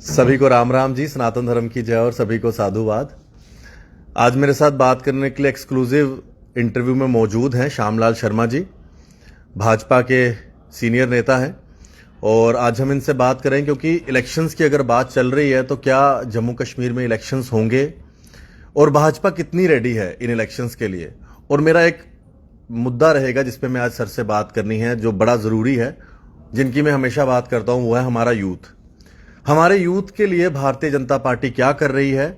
सभी को राम राम जी, सनातन धर्म की जय और सभी को साधुवाद। आज मेरे साथ बात करने के लिए एक्सक्लूसिव इंटरव्यू में मौजूद हैं श्यामलाल शर्मा जी, भाजपा के सीनियर नेता हैं। और आज हम इनसे बात करें क्योंकि इलेक्शंस की अगर बात चल रही है तो क्या जम्मू कश्मीर में इलेक्शंस होंगे और भाजपा कितनी रेडी है इन इलेक्शंस के लिए। और मेरा एक मुद्दा रहेगा जिस पे मैं आज सर से बात करनी है, जो बड़ा ज़रूरी है, जिनकी मैं हमेशा बात करता हूं, वो है हमारा यूथ। हमारे यूथ के लिए भारतीय जनता पार्टी क्या कर रही है,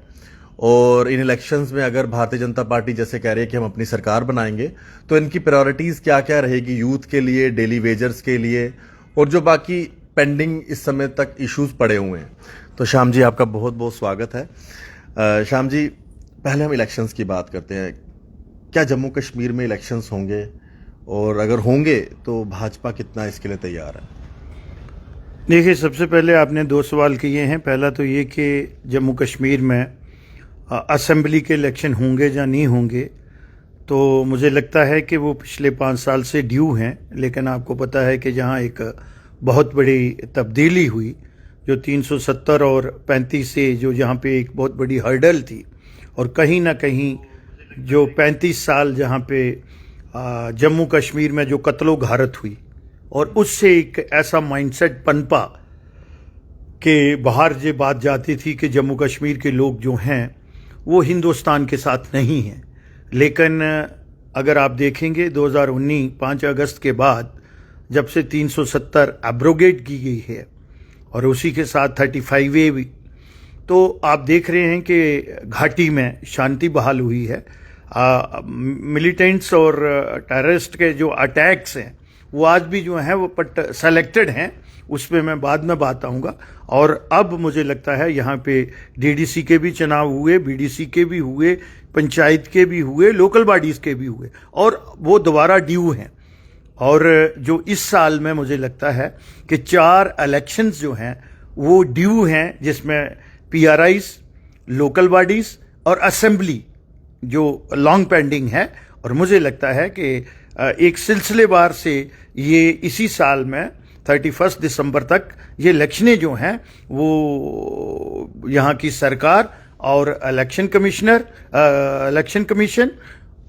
और इन इलेक्शंस में अगर भारतीय जनता पार्टी जैसे कह रही है कि हम अपनी सरकार बनाएंगे तो इनकी प्रायोरिटीज़ क्या क्या रहेगी यूथ के लिए, डेली वेजर्स के लिए, और जो बाकी पेंडिंग इस समय तक इश्यूज पड़े हुए हैं। तो श्याम जी, आपका बहुत बहुत स्वागत है। श्याम जी, पहले हम इलेक्शंस की बात करते हैं। क्या जम्मू कश्मीर में इलेक्शंस होंगे, और अगर होंगे तो भाजपा कितना इसके लिए तैयार है? देखिए, सबसे पहले आपने दो सवाल किए हैं। पहला तो ये कि जम्मू कश्मीर में असेंबली के इलेक्शन होंगे या नहीं होंगे, तो मुझे लगता है कि वो पिछले 5 साल से ड्यू हैं। लेकिन आपको पता है कि जहाँ एक बहुत बड़ी तब्दीली हुई, जो 370 और 35 से जो जहाँ पे एक बहुत बड़ी हर्डल थी, और कहीं ना कहीं जो 35 साल जहाँ पे जम्मू कश्मीर में जो कत्लो गारत हुई, और उससे एक ऐसा माइंडसेट पनपा कि बाहर ये बात जाती थी कि जम्मू कश्मीर के लोग जो हैं वो हिंदुस्तान के साथ नहीं हैं। लेकिन अगर आप देखेंगे 2019 5 अगस्त के बाद जब से 370 एब्रोगेट की गई है और उसी के साथ 35A भी, तो आप देख रहे हैं कि घाटी में शांति बहाल हुई है। मिलिटेंट्स और टेररिस्ट के जो अटैक्स हैं वो आज भी जो हैं वो सेलेक्टेड हैं, उस पर मैं बाद में बात आऊँगा। और अब मुझे लगता है यहाँ पे डीडीसी के भी चुनाव हुए, बीडीसी के भी हुए, पंचायत के भी हुए, लोकल बॉडीज़ के भी हुए, और वो दोबारा ड्यू हैं। और जो इस साल में मुझे लगता है कि 4 इलेक्शंस जो हैं वो ड्यू हैं, जिसमें PRIs, लोकल बॉडीज़ और असेंबली जो लॉन्ग पेंडिंग है। और मुझे लगता है कि एक सिलसिलेवार से ये इसी साल में 31 दिसंबर तक ये इलेक्शनें जो हैं वो यहाँ की सरकार और इलेक्शन कमीशन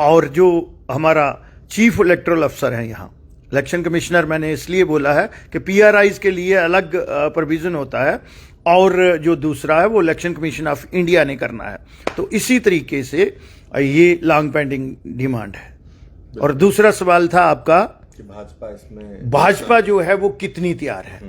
और जो हमारा चीफ इलेक्टोरल अफसर हैं यहाँ, इलेक्शन कमिश्नर मैंने इसलिए बोला है कि PRIs के लिए अलग प्रोविज़न होता है, और जो दूसरा है वो इलेक्शन कमीशन ऑफ इंडिया ने करना है। तो इसी तरीके से ये लॉन्ग पेंडिंग डिमांड है। और दूसरा सवाल था आपका कि भाजपा जो है वो कितनी तैयार है।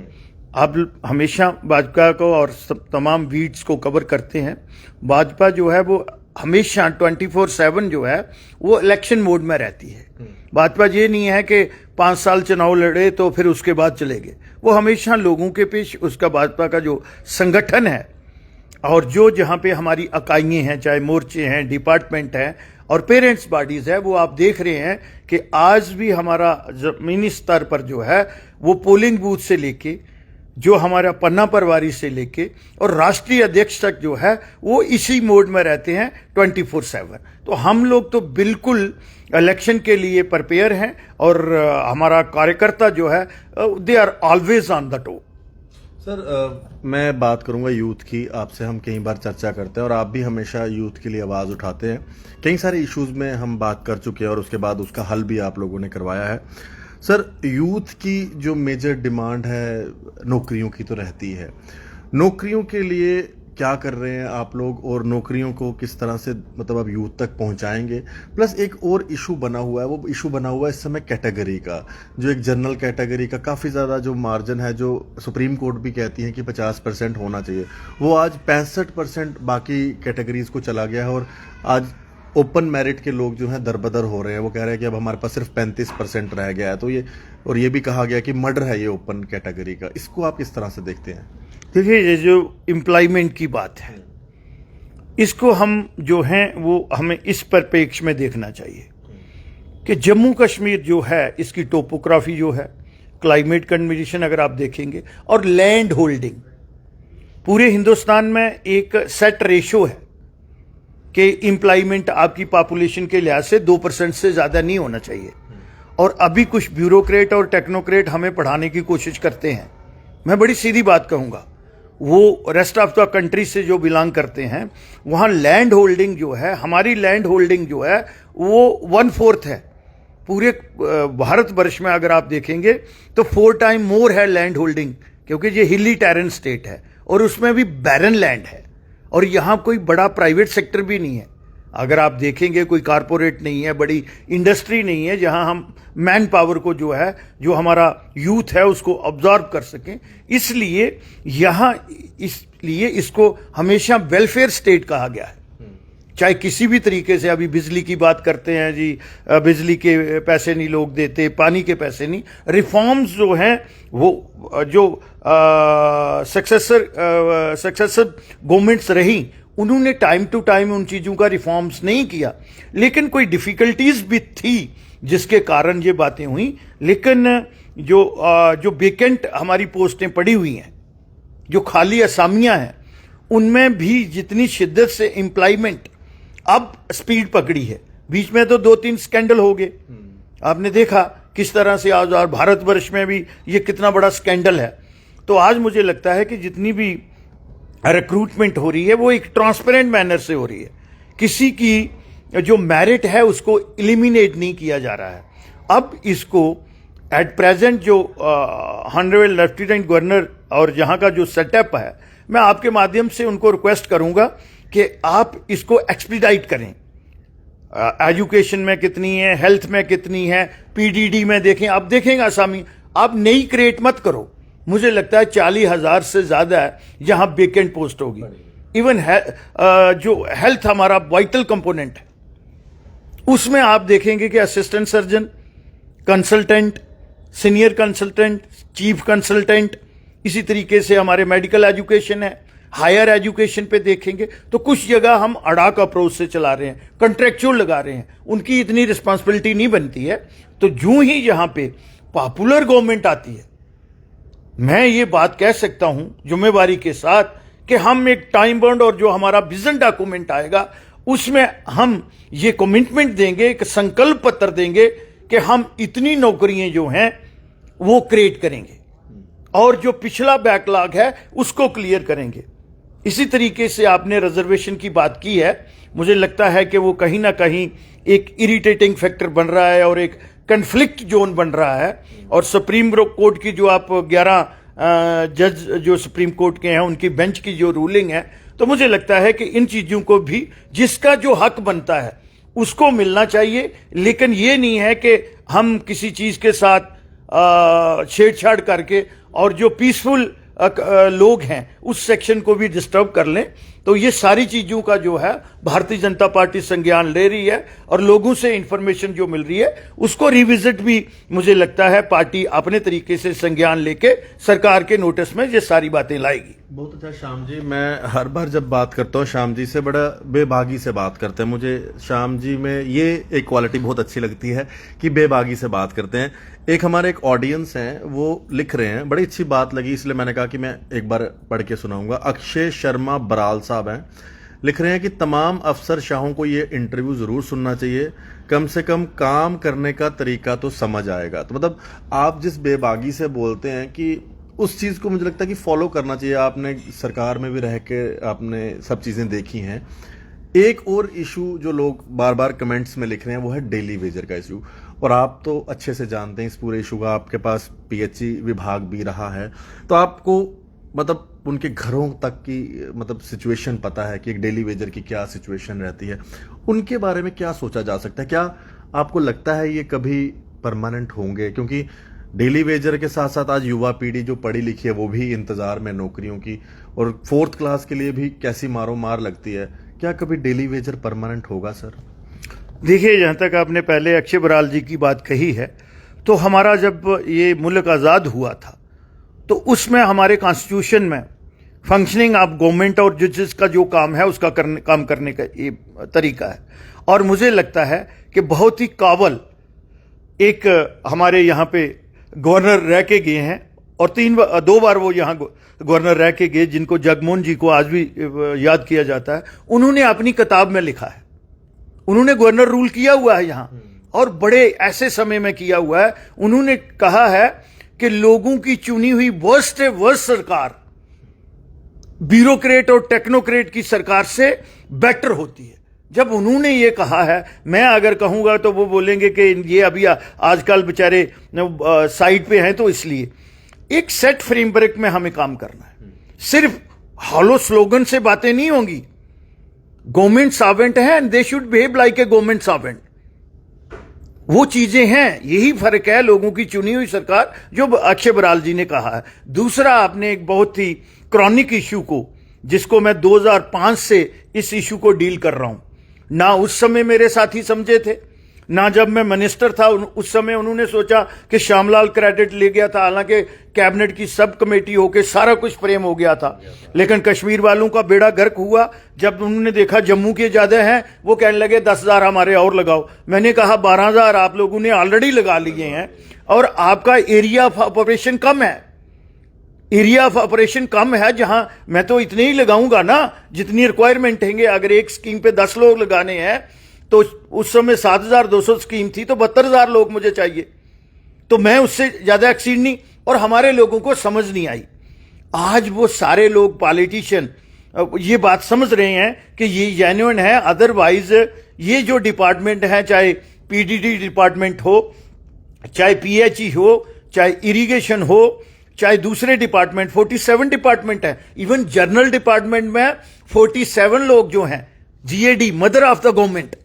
आप हमेशा भाजपा को और तमाम वीड्स को कवर करते हैं। भाजपा जो है वो हमेशा 24/7 जो है वो इलेक्शन मोड में रहती है। भाजपा ये नहीं है कि 5 साल चुनाव लड़े तो फिर उसके बाद चले गए। वो हमेशा लोगों के पेश, उसका भाजपा का जो संगठन है और जो जहाँ पे हमारी इकाइयाँ हैं, चाहे मोर्चे हैं, डिपार्टमेंट हैं और पेरेंट्स बॉडीज़ है, वो आप देख रहे हैं कि आज भी हमारा ज़मीनी स्तर पर जो है वो पोलिंग बूथ से लेके, जो हमारा पन्ना परवारी से लेके और राष्ट्रीय अध्यक्ष तक जो है वो इसी मोड में रहते हैं 24/7। तो हम लोग तो बिल्कुल इलेक्शन के लिए प्रिपेयर हैं, और हमारा कार्यकर्ता जो है they are always on the toe. Sir, मैं बात करूंगा यूथ की। आपसे हम कई बार चर्चा करते हैं और आप भी हमेशा यूथ के लिए आवाज़ उठाते हैं। कई सारे इश्यूज में हम बात कर चुके हैं और उसके बाद उसका हल भी आप लोगों ने करवाया है। सर, यूथ की जो मेजर डिमांड है नौकरियों की तो रहती है। नौकरियों के लिए क्या कर रहे हैं आप लोग, और नौकरियों को किस तरह से मतलब अब यूथ तक पहुंचाएंगे? प्लस एक और इशू बना हुआ है, वो इशू बना हुआ है इस समय कैटेगरी का, जो एक जनरल कैटेगरी का काफ़ी ज़्यादा जो मार्जिन है, जो सुप्रीम कोर्ट भी कहती है कि 50% होना चाहिए, वो आज 65% बाकी कैटेगरीज को चला गया है। और आज ओपन मेरिट के लोग जो हैं दरबदर हो रहे हैं। वो कह रहे हैं कि अब हमारे पास सिर्फ 35% रह गया है। तो ये भी कहा गया कि मर्डर है ये ओपन कैटेगरी का। इसको आप किस तरह से देखते हैं? देखिए, ये जो एम्प्लॉयमेंट की बात है, इसको हम जो हैं वो हमें इस परिप्रेक्ष्य में देखना चाहिए कि जम्मू कश्मीर जो है, इसकी टोपोग्राफी जो है, क्लाइमेट कंडीशन अगर आप देखेंगे, और लैंड होल्डिंग, पूरे हिंदुस्तान में एक सेट रेशो है कि एम्प्लॉयमेंट आपकी पॉपुलेशन के लिहाज से 2% से ज़्यादा नहीं होना चाहिए। और अभी कुछ ब्यूरोक्रेट और टेक्नोक्रेट हमें पढ़ाने की कोशिश करते हैं। मैं बड़ी सीधी बात कहूँगा, वो रेस्ट ऑफ द कंट्री से जो बिलोंग करते हैं, वहाँ लैंड होल्डिंग जो है, हमारी लैंड होल्डिंग जो है वो 1/4 है। पूरे भारतवर्ष में अगर आप देखेंगे तो 4 टाइम मोर है लैंड होल्डिंग, क्योंकि ये हिली टेरेन स्टेट है और उसमें भी बैरन लैंड है और यहाँ कोई बड़ा प्राइवेट सेक्टर भी नहीं है। अगर आप देखेंगे कोई कारपोरेट नहीं है, बड़ी इंडस्ट्री नहीं है जहां हम मैन पावर को जो है, जो हमारा यूथ है उसको ऑब्जॉर्व कर सकें। इसलिए इसको हमेशा वेलफेयर स्टेट कहा गया है। चाहे किसी भी तरीके से, अभी बिजली की बात करते हैं जी, बिजली के पैसे नहीं लोग देते, पानी के पैसे नहीं। रिफॉर्म्स जो हैं वो जो सक्सेसर गवर्नमेंट्स रही, उन्होंने टाइम टू टाइम उन चीजों का रिफॉर्म्स नहीं किया, लेकिन कोई डिफिकल्टीज भी थी जिसके कारण ये बातें हुई। लेकिन जो वेकेंट हमारी पोस्टें पड़ी हुई हैं, जो खाली असामियां हैं, उनमें भी जितनी शिद्दत से एम्प्लॉयमेंट अब स्पीड पकड़ी है। बीच में तो 2-3 स्कैंडल हो गए, आपने देखा किस तरह से आज और भारतवर्ष में भी ये कितना बड़ा स्कैंडल है। तो आज मुझे लगता है कि जितनी भी रिक्रूटमेंट हो रही है वो एक ट्रांसपेरेंट मैनर से हो रही है। किसी की जो मेरिट है उसको एलिमिनेट नहीं किया जा रहा है। अब इसको एट प्रेजेंट जो ऑनरेबल लेफ्टिनेंट गवर्नर और यहाँ का जो सेटअप है, मैं आपके माध्यम से उनको रिक्वेस्ट करूंगा कि आप इसको एक्सपीडाइट करें। एजुकेशन में कितनी है, हेल्थ में कितनी है, पीडीडी में देखें, आप देखेंगे आसामी, आप नई क्रिएट मत करो। मुझे लगता है 40,000 से ज्यादा है जहां वेकेंट पोस्ट होगी। इवन जो हेल्थ हमारा वाइटल कंपोनेंट है, उसमें आप देखेंगे कि assistant surgeon, consultant, senior consultant, chief consultant, इसी तरीके से हमारे मेडिकल एजुकेशन है। हायर एजुकेशन पे देखेंगे तो कुछ जगह हम अड़ाक अप्रोच से चला रहे हैं, कॉन्ट्रेक्चुअल लगा रहे हैं, उनकी इतनी रिस्पॉन्सिबिलिटी नहीं बनती है। तो यूं ही यहां पे पॉपुलर गवर्नमेंट आती है, मैं ये बात कह सकता हूं जिम्मेवारी के साथ कि हम एक टाइम बाउंड और जो हमारा विजन डॉक्यूमेंट आएगा उसमें हम ये कमिटमेंट देंगे, एक संकल्प पत्र देंगे कि हम इतनी नौकरियां जो हैं वो क्रिएट करेंगे और जो पिछला बैकलॉग है उसको क्लियर करेंगे। इसी तरीके से आपने रिजर्वेशन की बात की है, मुझे लगता है कि वो कहीं ना कहीं एक इरिटेटिंग फैक्टर बन रहा है और एक कन्फ्लिक्ट जोन बन रहा है। और सुप्रीम कोर्ट की जो आप 11 जज जो सुप्रीम कोर्ट के हैं उनकी बेंच की जो रूलिंग है, तो मुझे लगता है कि इन चीजों को भी जिसका जो हक बनता है उसको मिलना चाहिए। लेकिन ये नहीं है कि हम किसी चीज के साथ छेड़छाड़ करके और जो पीसफुल लोग हैं उस सेक्शन को भी डिस्टर्ब कर लें। तो ये सारी चीजों का जो है भारतीय जनता पार्टी संज्ञान ले रही है और लोगों से इंफॉर्मेशन जो मिल रही है उसको रिविजिट भी मुझे लगता है पार्टी अपने तरीके से संज्ञान लेके सरकार के नोटिस में ये सारी बातें लाएगी। बहुत अच्छा श्याम जी, मैं हर बार जब बात करता हूँ श्याम जी से बड़ा बेबागी से बात करते हैं। मुझे श्याम जी में ये एक क्वालिटी बहुत अच्छी लगती है कि बेबागी से बात करते हैं। एक हमारे एक ऑडियंस हैं, वो लिख रहे हैं, बड़ी अच्छी बात लगी इसलिए मैंने कहा कि मैं एक बार पढ़ के सुनाऊंगा। अक्षय शर्मा बराल साहब हैं, लिख रहे हैं कि तमाम अफसरशाहों को ये इंटरव्यू जरूर सुनना चाहिए, कम से कम काम करने का तरीका तो समझ आएगा। तो मतलब आप जिस बेबागी से बोलते हैं कि उस चीज को मुझे लगता है कि फॉलो करना चाहिए। आपने सरकार में भी रह के आपने सब चीजें देखी हैं। एक और इशू जो लोग बार बार कमेंट्स में लिख रहे हैं वो है डेली वेजर का इशू, और आप तो अच्छे से जानते हैं इस पूरे इशू का, आपके पास पीएचई विभाग भी रहा है, तो आपको मतलब उनके घरों तक की मतलब सिचुएशन पता है कि एक डेली वेजर की क्या सिचुएशन रहती है। उनके बारे में क्या सोचा जा सकता है? क्या आपको लगता है ये कभी परमानेंट होंगे? क्योंकि डेली वेजर के साथ साथ आज युवा पीढ़ी जो पढ़ी लिखी है वो भी इंतजार में नौकरियों की, और 4th क्लास के लिए भी कैसी मारो मार लगती है। क्या कभी डेली वेजर परमानेंट होगा सर? देखिए, जहां तक आपने पहले अक्षय बराल जी की बात कही है, तो हमारा जब ये मुल्क आज़ाद हुआ था तो उसमें हमारे कॉन्स्टिट्यूशन में फंक्शनिंग ऑफ गवर्नमेंट और जजेस का जो काम है उसका काम करने का ये तरीका है। और मुझे लगता है कि बहुत ही काबिल एक हमारे यहाँ पे गवर्नर रह के गए हैं और 2 बार वो यहाँ गवर्नर रह के गए, जिनको जगमोहन जी को आज भी याद किया जाता है। उन्होंने अपनी किताब में लिखा है, उन्होंने गवर्नर रूल किया हुआ है यहाँ, और बड़े ऐसे समय में किया हुआ है। उन्होंने कहा है कि लोगों की चुनी हुई वर्स्ट सरकार ब्यूरोक्रेट और टेक्नोक्रेट की सरकार से बेटर होती है। जब उन्होंने ये कहा है, मैं अगर कहूंगा तो वो बोलेंगे कि ये अभी आजकल बेचारे साइड पे हैं, तो इसलिए एक सेट फ्रेमवर्क में हमें काम करना है। सिर्फ हॉलो स्लोगन से बातें नहीं होंगी। गवर्नमेंट सर्वेंट है and they should behave like a government servant. वो चीजें हैं, यही फर्क है लोगों की चुनी हुई सरकार, जो अक्षय बराल जी ने कहा है। दूसरा, आपने एक बहुत ही क्रॉनिक इश्यू को, जिसको मैं 2005 से इस इश्यू को डील कर रहा हूं, ना उस समय मेरे साथी समझे थे, ना जब मैं मिनिस्टर था उस समय उन्होंने सोचा कि श्यामलाल क्रेडिट ले गया था, हालांकि कैबिनेट की सब कमेटी होके सारा कुछ फ्रेम हो गया था। लेकिन कश्मीर वालों का बेड़ा गर्क हुआ जब उन्होंने देखा जम्मू के ज्यादा हैं, वो कहने लगे 10,000 हमारे और लगाओ। मैंने कहा 12,000 आप लोगों ने ऑलरेडी लगा लिए हैं और आपका एरिया ऑफ ऑपरेशन कम है। एरिया ऑफ ऑपरेशन कम है, जहां मैं तो इतने ही लगाऊंगा ना जितनी रिक्वायरमेंट हैंगे। अगर एक स्कीम पे 10 लोग लगाने हैं तो उस समय 7,200 स्कीम थी, तो 72,000 लोग मुझे चाहिए, तो मैं उससे ज्यादा एक्सीड नहीं। और हमारे लोगों को समझ नहीं आई। आज वो सारे लोग पॉलिटिशियन ये बात समझ रहे हैं कि ये जेन्युइन है। अदरवाइज ये जो डिपार्टमेंट है, चाहे पीडीडी डिपार्टमेंट हो, चाहे पीएचई हो, चाहे इरिगेशन हो, चाहे दूसरे डिपार्टमेंट, 47 डिपार्टमेंट है। इवन जनरल डिपार्टमेंट में 47 लोग जो हैं, GAD mother of the government,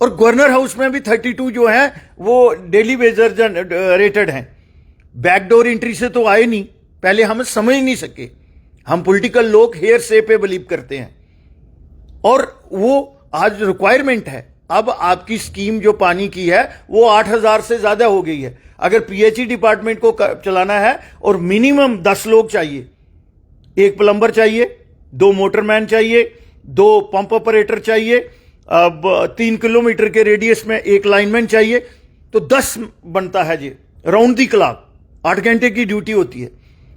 और गवर्नर हाउस में भी 32 जो है वो डेली वेजर रेटेड हैं। बैकडोर एंट्री से तो आए नहीं, पहले हम समझ नहीं सके। हम पॉलिटिकल लोग हेयर से पे बिलीव करते हैं, और वो आज रिक्वायरमेंट है। अब आपकी स्कीम जो पानी की है वो 8,000 से ज्यादा हो गई है। अगर पीएचई डिपार्टमेंट को चलाना है और मिनिमम 10 लोग चाहिए, एक प्लम्बर चाहिए, 2 मोटरमैन चाहिए, 2 पंप ऑपरेटर चाहिए, अब 3 किलोमीटर के रेडियस में एक लाइनमैन चाहिए, तो 10 बनता है जी, राउंड दी क्लॉक 8 घंटे की ड्यूटी होती है।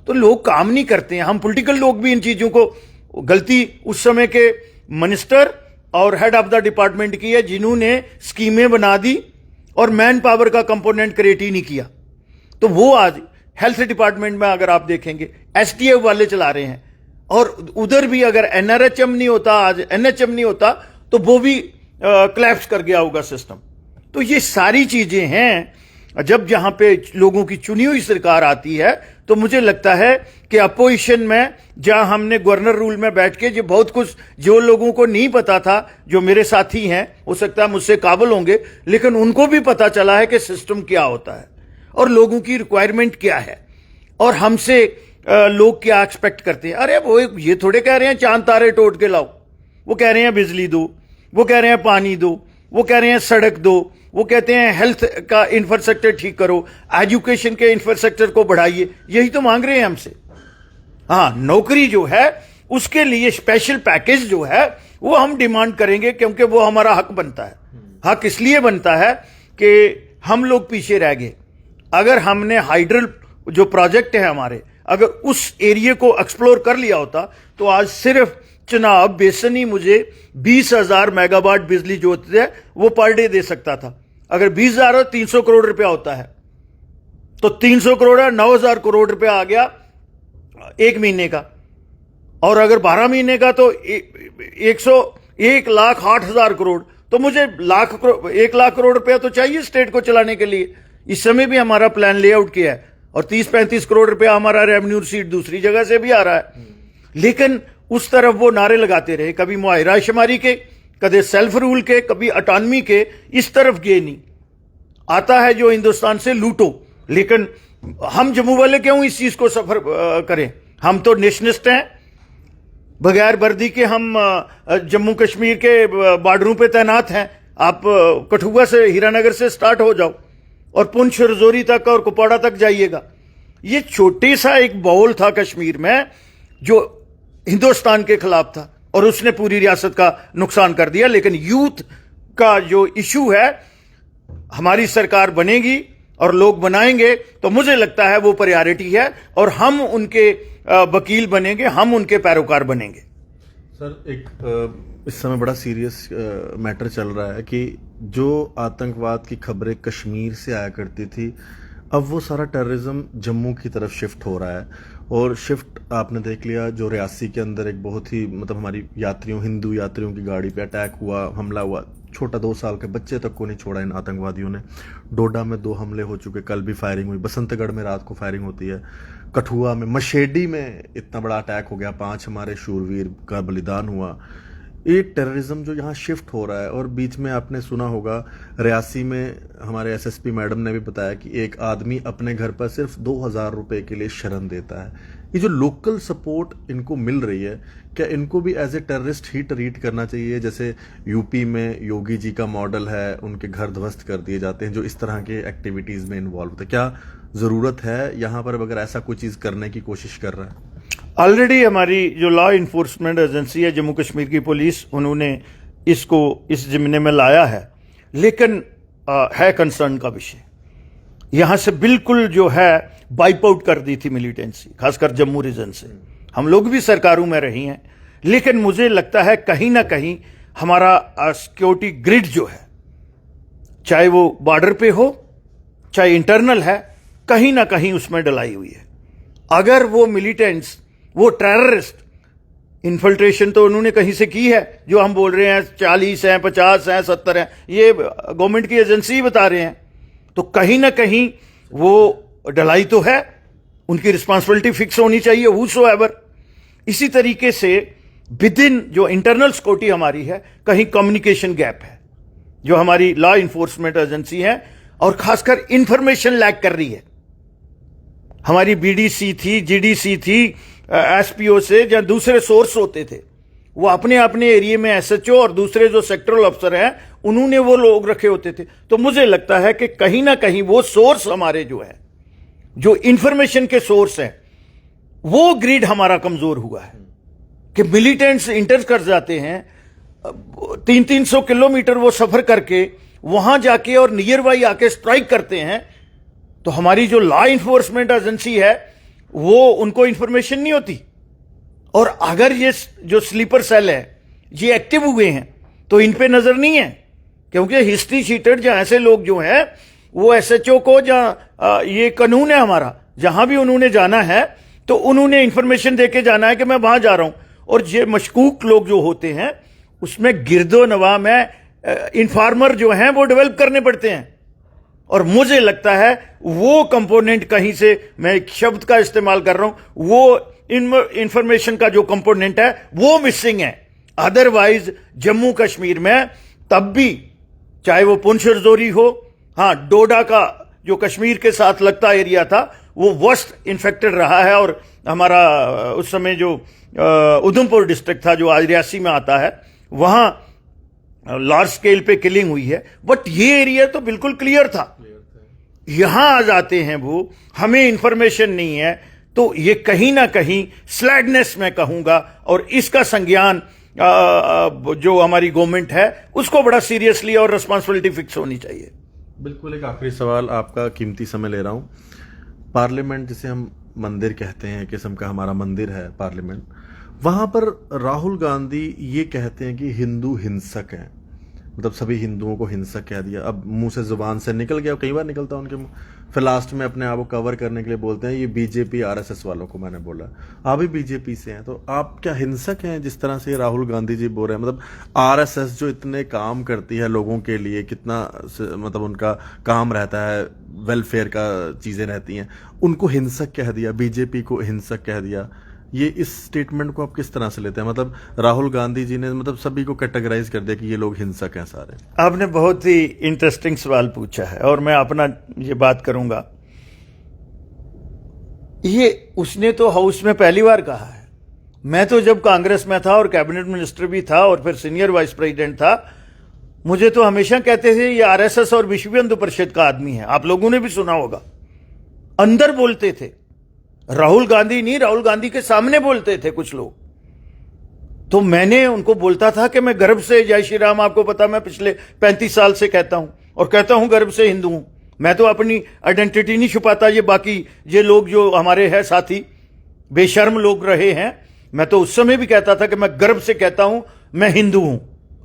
तो लोग काम नहीं करते हैं। हम पॉलिटिकल लोग भी इन चीजों को, गलती उस समय के मिनिस्टर और हेड ऑफ द डिपार्टमेंट की है, जिन्होंने स्कीमें बना दी और मैन पावर का कंपोनेंट क्रिएट ही नहीं किया। तो वो आज हेल्थ डिपार्टमेंट में अगर आप देखेंगे एसटीएफ वाले चला रहे हैं, और उधर भी अगर एनआरएचएम नहीं होता, आज एनएचएम नहीं होता, तो वो भी क्लैप्स कर गया होगा सिस्टम। तो ये सारी चीजें हैं। जब जहां पे लोगों की चुनी हुई सरकार आती है, तो मुझे लगता है कि अपोजिशन में, जहां हमने गवर्नर रूल में बैठ के जो बहुत कुछ जो लोगों को नहीं पता था, जो मेरे साथी हैं, हो सकता है मुझसे काबिल होंगे, लेकिन उनको भी पता चला है कि सिस्टम क्या होता है और लोगों की रिक्वायरमेंट क्या है, और हमसे लोग क्या एक्सपेक्ट करते हैं। अरे वो ये थोड़े कह रहे हैं चांद तारे टोट के लाओ, वो कह रहे हैं बिजली दो, वो कह रहे हैं पानी दो, वो कह रहे हैं सड़क दो, वो कहते हैं हेल्थ का इंफ्रास्ट्रक्चर ठीक करो, एजुकेशन के इंफ्रास्ट्रक्चर को बढ़ाइए। यही तो मांग रहे हैं हमसे। हाँ, नौकरी जो है उसके लिए स्पेशल पैकेज जो है वो हम डिमांड करेंगे, क्योंकि वो हमारा हक बनता है। हक इसलिए बनता है कि हम लोग पीछे रह गए। अगर हमने हाइड्रल जो प्रोजेक्ट है हमारे, अगर उस एरिया को एक्सप्लोर कर लिया होता, तो आज सिर्फ चुनाव बेसन ही मुझे 20,000 मेगावाट बिजली जो होती है वो पर डे दे सकता था। अगर 20,000 हो 300 करोड़ रुपया होता है, तो 300 करोड़ है, 9,000 करोड़ रुपया आ गया एक महीने का। और अगर 12 महीने का तो 1,08,000 करोड़। तो मुझे 1 लाख करोड़ रुपया तो चाहिए स्टेट को चलाने के लिए। इस समय भी हमारा प्लान लेआउट किया है, और 30-35 करोड़ रुपया हमारा रेवेन्यू सीट दूसरी जगह से भी आ रहा है। लेकिन उस तरफ वो नारे लगाते रहे, कभी मुआहिरा शुमारी के, कभी सेल्फ रूल के, कभी अटॉनमी के, इस तरफ गए नहीं। आता है जो हिंदुस्तान से लूटो। लेकिन हम जम्मू वाले क्यों इस चीज को सफर करें? हम तो नेशनलिस्ट हैं, बगैर वर्दी के हम जम्मू कश्मीर के बॉर्डरों पे तैनात हैं। आप कठुआ से, हीरानगर से स्टार्ट हो जाओ और पुंछ, रजौरी तक और कुपवाड़ा तक जाइएगा। ये छोटे सा एक बाउल था कश्मीर में जो हिंदुस्तान के खिलाफ था, और उसने पूरी रियासत का नुकसान कर दिया। लेकिन यूथ का जो इशू है, हमारी सरकार बनेगी और लोग बनाएंगे, तो मुझे लगता है वो प्रायोरिटी है, और हम उनके वकील बनेंगे, हम उनके पैरोकार बनेंगे। सर, एक इस समय बड़ा सीरियस मैटर चल रहा है कि जो आतंकवाद की खबरें कश्मीर से आया करती थी, अब वो सारा टेररिज्म जम्मू की तरफ शिफ्ट हो रहा है, और शिफ्ट आपने देख लिया जो रियासी के अंदर एक बहुत ही मतलब हमारी यात्रियों, हिंदू यात्रियों की गाड़ी पे अटैक हुआ, हमला हुआ, छोटा 2 साल के बच्चे तक को नहीं छोड़ा इन आतंकवादियों ने। डोडा में 2 हमले हो चुके, कल भी फायरिंग हुई, बसंतगढ़ में रात को फायरिंग होती है, कठुआ में, मशेडी में इतना बड़ा अटैक हो गया, 5 हमारे शूरवीर का बलिदान हुआ। ये टेररिज्म जो यहाँ शिफ्ट हो रहा है, और बीच में आपने सुना होगा रियासी में हमारे एसएसपी मैडम ने भी बताया कि एक आदमी अपने घर पर सिर्फ 2000 रुपए के लिए शरण देता है। ये जो लोकल सपोर्ट इनको मिल रही है, क्या इनको भी एज ए टेररिस्ट ही ट्रीट करना चाहिए? जैसे यूपी में योगी जी का मॉडल है, उनके घर ध्वस्त कर दिए जाते हैं जो इस तरह के एक्टिविटीज में इन्वॉल्व होते हैं। क्या जरूरत है यहाँ पर अगर ऐसा कोई चीज करने की कोशिश कर रहा है? ऑलरेडी हमारी जो लॉ इन्फोर्समेंट एजेंसी है जम्मू कश्मीर की पुलिस, उन्होंने इसको इस जिम्मे में लाया है, लेकिन है कंसर्न का विषय। यहां से बिल्कुल जो है वाइप आउट कर दी थी मिलिटेंसी, खासकर जम्मू रीजन से। हम लोग भी सरकारों में रही हैं, लेकिन मुझे लगता है कहीं ना कहीं हमारा सिक्योरिटी ग्रिड जो है, चाहे वो बॉर्डर पे हो चाहे इंटरनल है, कहीं ना कहीं उसमें डलाई हुई है। अगर वो मिलिटेंट्स, वो टेररिस्ट, इन्फिल्ट्रेशन तो उन्होंने कहीं से की है, जो हम बोल रहे हैं 40 हैं, 50 हैं, 70 हैं, ये गवर्नमेंट की एजेंसी ही बता रहे हैं, तो कहीं ना कहीं वो डलाई तो है, उनकी रिस्पॉन्सिबिलिटी फिक्स होनी चाहिए हूसोएवर। इसी तरीके से विद इन जो इंटरनल सिक्योरिटी हमारी है, कहीं कम्युनिकेशन गैप है जो हमारी लॉ इन्फोर्समेंट एजेंसी है, और खासकर इंफॉर्मेशन लैक कर रही है। हमारी बीडीसी थी, जीडीसी थी, एसपीओ से या दूसरे सोर्स होते थे, वो अपने अपने एरिया में एसएचओ और दूसरे जो सेक्टरल अफसर हैं उन्होंने वो लोग रखे होते थे। तो मुझे लगता है कि कहीं ना कहीं वो सोर्स हमारे जो है, जो इंफॉर्मेशन के सोर्स हैं, वो ग्रिड हमारा कमजोर हुआ है कि मिलिटेंट्स इंटर कर जाते हैं, 300-300 किलोमीटर वो सफर करके वहां जाके और नियर बाई आके स्ट्राइक करते हैं। तो हमारी जो लॉ इन्फोर्समेंट एजेंसी है वो उनको इंफॉर्मेशन नहीं होती, और अगर ये जो स्लीपर सेल है ये एक्टिव हुए हैं तो इन पे नजर नहीं है, क्योंकि हिस्ट्री शीटेड जो ऐसे लोग जो हैं वो एसएचओ को, जहां ये कानून है हमारा, जहां भी उन्होंने जाना है तो उन्होंने इंफॉर्मेशन देके जाना है कि मैं वहां जा रहा हूं। और ये मशकूक लोग जो होते हैं उसमें गिरदो नवा में इन्फॉर्मर जो हैं वो डेवलप करने पड़ते हैं, और मुझे लगता है वो कंपोनेंट कहीं से, मैं एक शब्द का इस्तेमाल कर रहा हूं, वो इंफॉर्मेशन का जो कंपोनेंट है वो मिसिंग है। अदरवाइज जम्मू कश्मीर में तब भी, चाहे वो पुंछ रजौरी हो, हाँ डोडा का जो कश्मीर के साथ लगता एरिया था वो वर्स्ट इन्फेक्टेड रहा है, और हमारा उस समय जो उधमपुर डिस्ट्रिक्ट था जो आज रियासी में आता है, वहां लार्ज स्केल पे किलिंग हुई है। बट ये एरिया तो बिल्कुल क्लियर था। यहां आ जाते हैं वो, हमें इंफॉर्मेशन नहीं है, तो ये कहीं ना कहीं स्लैगनेस मैं कहूंगा, और इसका संज्ञान जो हमारी गवर्नमेंट है उसको बड़ा सीरियसली और रिस्पॉन्सिबिलिटी फिक्स होनी चाहिए। बिल्कुल। एक आखिरी सवाल, आपका कीमती समय ले रहा हूं। पार्लियामेंट जिसे हम मंदिर कहते हैं, किस्म का हमारा मंदिर है पार्लियामेंट, वहां पर राहुल गांधी ये कहते हैं कि हिंदू हिंसक हैं, मतलब सभी हिंदुओं को हिंसक कह दिया। अब मुंह से जुबान से निकल गया, कई बार निकलता है उनके मुंह, फिर लास्ट में अपने आप को कवर करने के लिए बोलते हैं ये बीजेपी आरएसएस वालों को मैंने बोला। आप भी बीजेपी से हैं, तो आप क्या हिंसक हैं जिस तरह से राहुल गांधी जी बोल रहे हैं? मतलब आरएसएस जो इतने काम करती है लोगों के लिए, कितना मतलब उनका काम रहता है, वेलफेयर का चीजें रहती हैं, उनको हिंसक कह दिया, बीजेपी को हिंसक कह दिया। ये इस स्टेटमेंट को आप किस तरह से लेते हैं? मतलब राहुल गांधी जी ने मतलब सभी को कैटेगराइज कर दिया कि ये लोग हिंसक हैं सारे। आपने बहुत ही इंटरेस्टिंग सवाल पूछा है, और मैं अपना ये बात करूंगा। ये उसने तो हाउस में पहली बार कहा है। मैं तो जब कांग्रेस में था और कैबिनेट मिनिस्टर भी था और फिर सीनियर वाइस प्रेसिडेंट था, मुझे तो हमेशा कहते थे ये आरएसएस और विश्व हिंदू परिषद का आदमी है। आप लोगों ने भी सुना होगा, अंदर बोलते थे, राहुल गांधी नहीं, राहुल गांधी के सामने बोलते थे कुछ लोग। तो मैंने उनको बोलता था कि मैं गर्व से, जय श्री राम आपको पता, मैं पिछले 35 साल से कहता हूं, और कहता हूं गर्व से हिंदू हूं। मैं तो अपनी आइडेंटिटी नहीं छुपाता। ये बाकी ये लोग जो हमारे हैं साथी, बेशर्म लोग रहे हैं, मैं तो उस समय भी कहता था कि मैं गर्व से कहता हूं मैं हिंदू हूं,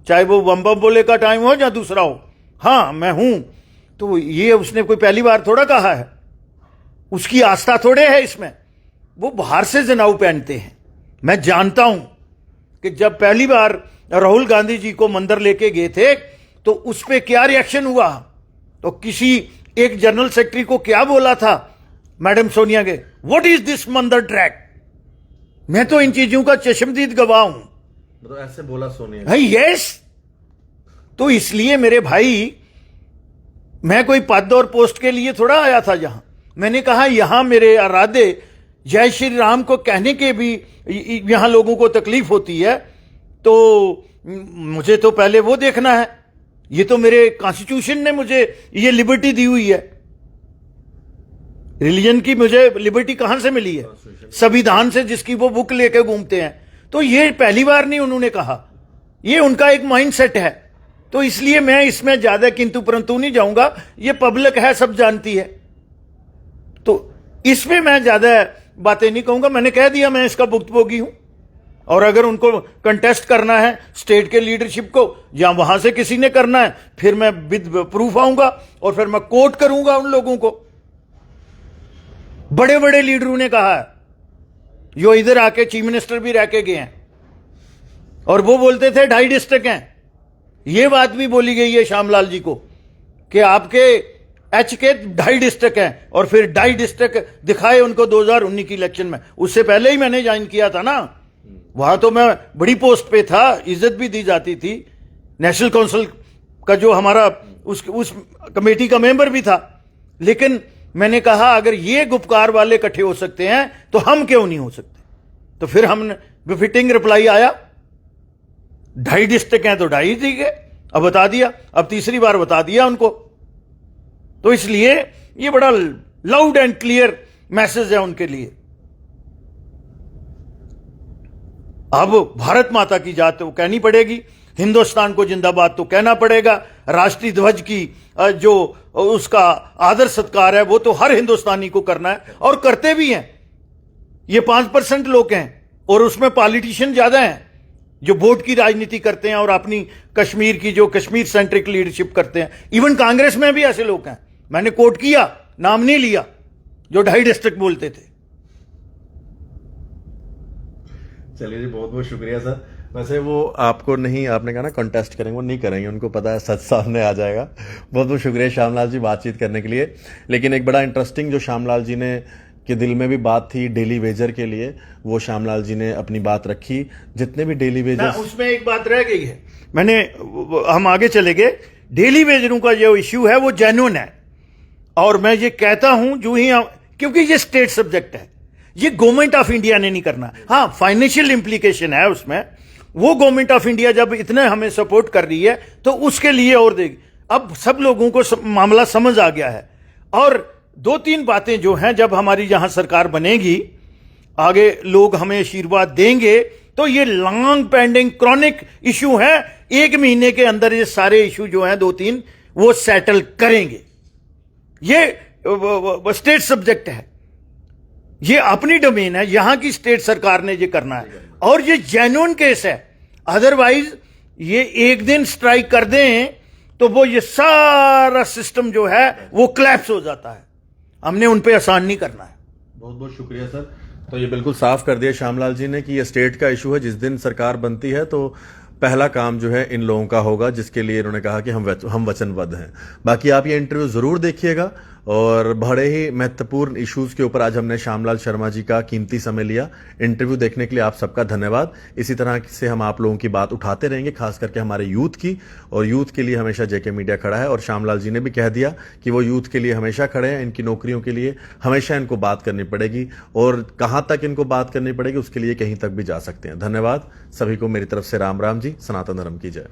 चाहे वो बम बम बोले का टाइम हो या दूसरा हो, हाँ मैं हूं। तो ये उसने कोई पहली बार थोड़ा कहा है। उसकी आस्था थोड़े है इसमें। वो बाहर से जनाऊ पहनते हैं। मैं जानता हूं कि जब पहली बार राहुल गांधी जी को मंदिर लेके गए थे तो उस पर क्या रिएक्शन हुआ, तो किसी एक जनरल सेक्रेटरी को क्या बोला था मैडम सोनिया के, व्हाट इज दिस मंदिर ट्रैक। मैं तो इन चीजों का चश्मदीद गवाह हूं। मतलब ऐसे बोला सोनिया? भाई यस। तो इसलिए मेरे भाई, मैं कोई पद और पोस्ट के लिए थोड़ा आया था यहां। मैंने कहा यहां मेरे आराध्य जय श्री राम को कहने के भी यहां लोगों को तकलीफ होती है, तो मुझे तो पहले वो देखना है। ये तो मेरे कॉन्स्टिट्यूशन ने मुझे ये लिबर्टी दी हुई है। रिलीजन की मुझे लिबर्टी कहां से मिली है? संविधान से, जिसकी वो बुक लेके घूमते हैं। तो ये पहली बार नहीं उन्होंने कहा, ये उनका एक माइंडसेट है। तो इसलिए मैं इसमें ज्यादा किंतु परंतु नहीं जाऊंगा, ये पब्लिक है, सब जानती है। तो इसमें मैं ज्यादा बातें नहीं कहूंगा। मैंने कह दिया मैं इसका भुक्तभोगी हूं, और अगर उनको कंटेस्ट करना है स्टेट के लीडरशिप को, या वहां से किसी ने करना है, फिर मैं विद प्रूफ आऊंगा और फिर मैं कोर्ट करूंगा उन लोगों को। बड़े बड़े लीडरों ने कहा है, जो इधर आके चीफ मिनिस्टर भी रह के गए हैं, और वो बोलते थे 2.5 डिस्ट्रिक्ट हैं। ये बात भी बोली गई है श्यामलाल जी को कि आपके एच के 2.5 डिस्ट्रिक्ट हैं, और फिर 2.5 डिस्ट्रिक्ट दिखाए उनको 2019 की इलेक्शन में। उससे पहले ही मैंने ज्वाइन किया था ना, वहां तो मैं बड़ी पोस्ट पे था, इज्जत भी दी जाती थी। नेशनल काउंसिल का जो हमारा उस कमेटी का मेंबर भी था। लेकिन मैंने कहा अगर ये गुपकार वाले इकट्ठे हो सकते हैं तो हम क्यों नहीं हो सकते। तो फिर हमने बिफिटिंग रिप्लाई आया, 2.5 डिस्ट्रिक्ट हैं तो 2.5 दी गए। अब बता दिया, अब तीसरी बार बता दिया उनको। तो इसलिए ये बड़ा लाउड एंड क्लियर मैसेज है उनके लिए। अब भारत माता की जात तो कहनी पड़ेगी, हिंदुस्तान को जिंदाबाद तो कहना पड़ेगा। राष्ट्रीय ध्वज की जो उसका आदर सत्कार है वो तो हर हिंदुस्तानी को करना है, और करते भी हैं। ये 5% लोग हैं, और उसमें पॉलिटिशियन ज्यादा हैं जो वोट की राजनीति करते हैं और अपनी कश्मीर की जो कश्मीर सेंट्रिक लीडरशिप करते हैं। इवन कांग्रेस में भी ऐसे लोग हैं, मैंने कोट किया, नाम नहीं लिया, जो 2.5 डिस्ट्रिक्ट बोलते थे। चलिए जी, बहुत बहुत शुक्रिया सर। वैसे वो आपको नहीं, आपने कहा ना कॉन्टेस्ट करेंगे, वो नहीं करेंगे, उनको पता है सच सामने आ जाएगा। बहुत बहुत शुक्रिया श्यामलाल जी बातचीत करने के लिए। लेकिन एक बड़ा इंटरेस्टिंग जो श्यामलाल जी ने के दिल में भी बात थी डेली वेजर के लिए, वो श्यामलाल जी ने अपनी बात रखी। जितने भी डेली वेजर, उसमें एक बात रह गई है, हम आगे चले गए। डेली वेजरों का जो इश्यू है वो जेन्युइन है, और मैं ये कहता हूं जो ही, क्योंकि ये स्टेट सब्जेक्ट है, ये गवर्नमेंट ऑफ इंडिया ने नहीं करना। हाँ, फाइनेंशियल इंप्लीकेशन है उसमें, वो गवर्नमेंट ऑफ इंडिया जब इतने हमें सपोर्ट कर रही है तो उसके लिए और देगी। अब सब लोगों को मामला समझ आ गया है। और 2-3 बातें जो हैं, जब हमारी यहां सरकार बनेगी, आगे लोग हमें आशीर्वाद देंगे, तो ये लॉन्ग पेंडिंग क्रॉनिक इशू है। 1 महीने के अंदर ये सारे इशू जो हैं 2-3 वो सेटल करेंगे। ये स्टेट सब्जेक्ट है, ये अपनी डोमेन है, यहां की स्टेट सरकार ने ये करना है, और ये जेन्युइन केस है। अदरवाइज ये एक दिन स्ट्राइक कर दें तो वो ये सारा सिस्टम जो है वो क्लैप्स हो जाता है। हमने उन पे आसान नहीं करना है। बहुत बहुत शुक्रिया सर। तो ये बिल्कुल साफ कर दिया श्यामलाल जी ने कि ये स्टेट का इशू है। जिस दिन सरकार बनती है तो पहला काम जो है इन लोगों का होगा, जिसके लिए इन्होंने कहा कि हम वचनबद्ध हैं। बाकी आप ये इंटरव्यू जरूर देखिएगा, और बड़े ही महत्वपूर्ण इश्यूज के ऊपर आज हमने श्यामलाल शर्मा जी का कीमती समय लिया। इंटरव्यू देखने के लिए आप सबका धन्यवाद। इसी तरह से हम आप लोगों की बात उठाते रहेंगे, खास करके हमारे यूथ की, और यूथ के लिए हमेशा जेके मीडिया खड़ा है। और श्यामलाल जी ने भी कह दिया कि वो यूथ के लिए हमेशा खड़े हैं। इनकी नौकरियों के लिए हमेशा इनको बात करनी पड़ेगी, और कहाँ तक इनको बात करनी पड़ेगी उसके लिए कहीं तक भी जा सकते हैं। धन्यवाद सभी को, मेरी तरफ से राम राम जी। सनातन धर्म की जय।